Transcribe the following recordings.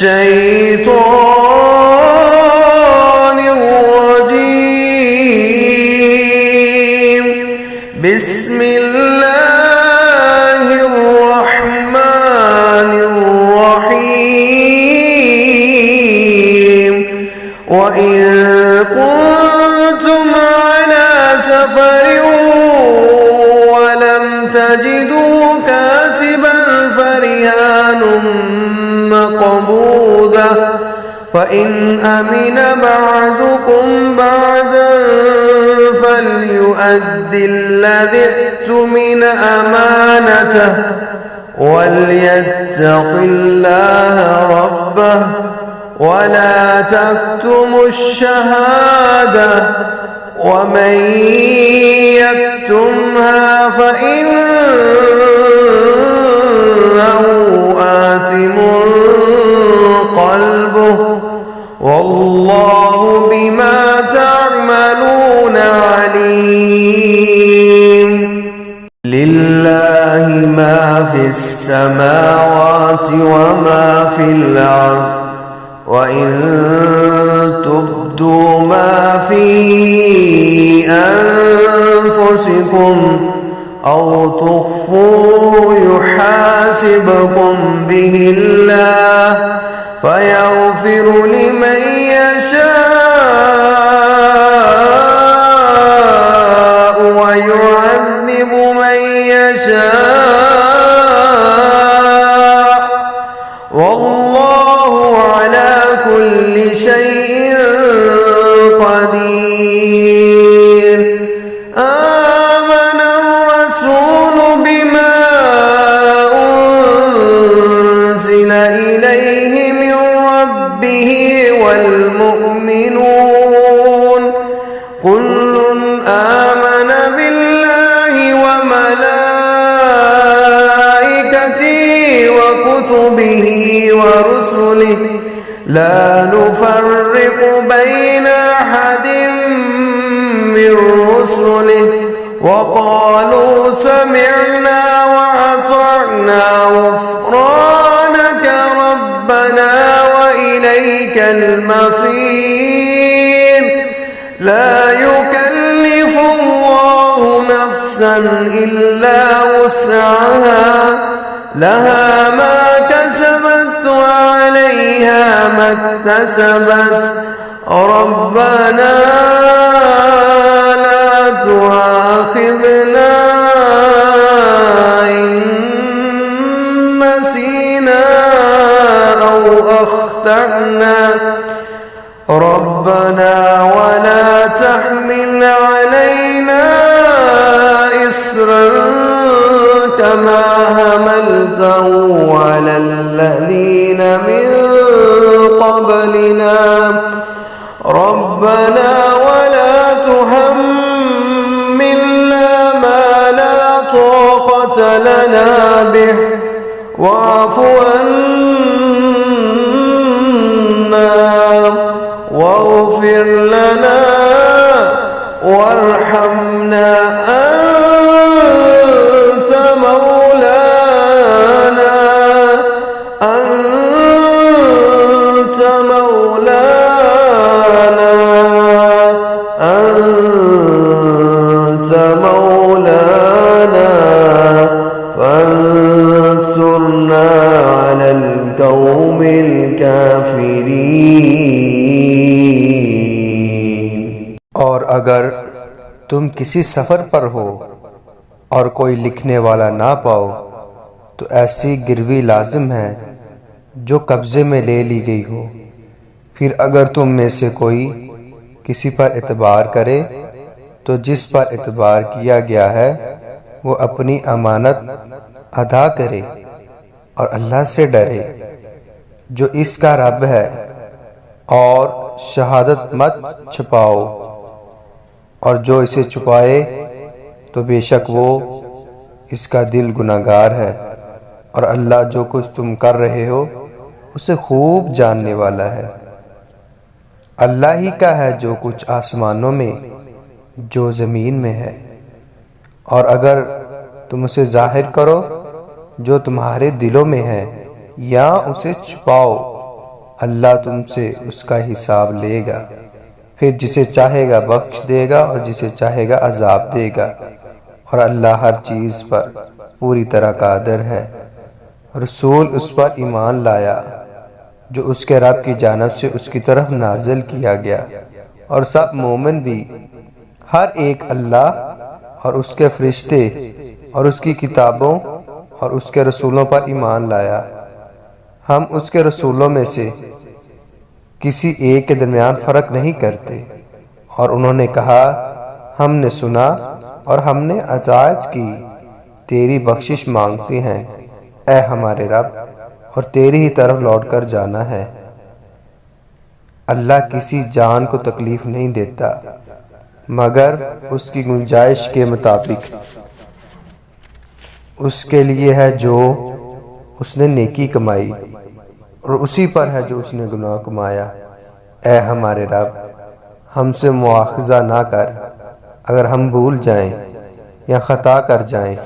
الشيطان الرجيم. بسم الله الرحمن الرحيم. وإن كنتم على سفر ولم تجدوا كاتبا فرهان مقبوضة، فإن أمن بعضكم بعضا فليؤد الذي اؤتمن أمانته وليتق الله ربه ولا تكتموا الشهادة، ومن يكتمها فإنه آثم قلبه والله بما تعملون عليم. لله ما في السماوات وما في الأرض، وإن تبدوا ما في أنفسكم أو تخفوه يحاسبكم به الله فيغفر لمن يشاء ويعذب من يشاء، والله على كل شيء قدير. آمن الرسول بما أنزل إليه من ربه والمؤمنون كل آمن بالله وملائكته وكتبه ورسله لا نفرق بين أحد من رسله وقالوا سمعنا وأطعنا غفرانك ربنا وإليك المصير. لا يكلف الله نفسا إلا وسعها، لها ما كسبت وعليها ما اكتسبت. ربنا لا تؤاخذنا إن نسينا أو أخطأنا، ربنا ولا تحمل علينا إصرا كما حملته على الذين من قبلنا، ربنا ولا تحملنا ما لا طاقة لنا به واعف عنا واغفر لنا وارحمنا أنت مولانا أنت مولانا أنت مولانا فانصرنا على القوم الكافرين. और अगर तुम किसी सफ़र पर हो और कोई लिखने वाला ना पाओ तो ऐसी गिरवी लाजिम है जो कब्ज़े में ले ली गई हो। फिर अगर तुम में से कोई किसी पर एतबार करे तो जिस पर एतबार किया गया है वो अपनी अमानत अदा करे और अल्लाह से डरे जो इसका रब है, और शहादत मत छुपाओ, और जो इसे छुपाए तो बेशक वो इसका दिल गुनाहगार है, और अल्लाह जो कुछ तुम कर रहे हो उसे खूब जानने वाला है। अल्लाह ही का है जो कुछ आसमानों में जो ज़मीन में है, और अगर तुम उसे जाहिर करो जो तुम्हारे दिलों में है या उसे छुपाओ اللہ تم سے اس کا حساب لے گا، پھر جسے چاہے گا بخش دے گا اور جسے چاہے گا عذاب دے گا، اور اللہ ہر چیز پر پوری طرح قادر ہے۔ رسول اس پر ایمان لایا جو اس کے رب کی جانب سے اس کی طرف نازل کیا گیا، اور سب مومن بھی ہر ایک اللہ اور اس کے فرشتے اور اس کی کتابوں اور اس کے رسولوں پر ایمان لایا۔ ہم اس کے رسولوں میں سے کسی ایک کے درمیان فرق نہیں کرتے۔ اور انہوں نے کہا ہم نے سنا اور ہم نے اطاعت کی، تیری بخشش مانگتے ہیں اے ہمارے رب، اور تیری ہی طرف لوٹ کر جانا ہے۔ اللہ کسی جان کو تکلیف نہیں دیتا مگر اس کی گنجائش کے مطابق۔ اس کے لیے ہے جو اس نے نیکی کمائی، اور اسی پر ہے جو اس نے گناہ کمایا۔ اے ہمارے رب، ہم سے مواخذہ نہ کر اگر ہم بھول جائیں یا خطا کر جائیں،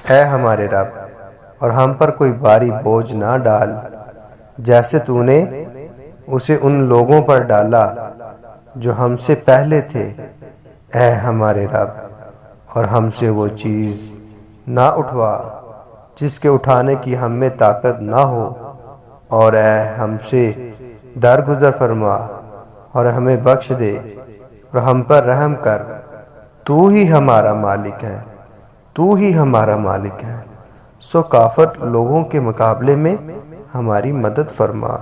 اے ہمارے رب، اور ہم پر کوئی بھاری بوجھ نہ ڈال جیسے تو نے اسے ان لوگوں پر ڈالا جو ہم سے پہلے تھے۔ اے ہمارے رب، اور ہم سے وہ چیز نہ اٹھوا جس کے اٹھانے کی ہم میں طاقت نہ ہو، اور اے ہم سے درگزر فرما اور ہمیں بخش دے اور ہم پر رحم کر۔ تو ہی ہمارا مالک ہے، تو ہی ہمارا مالک ہے، سو کافر لوگوں کے مقابلے میں ہماری مدد فرما۔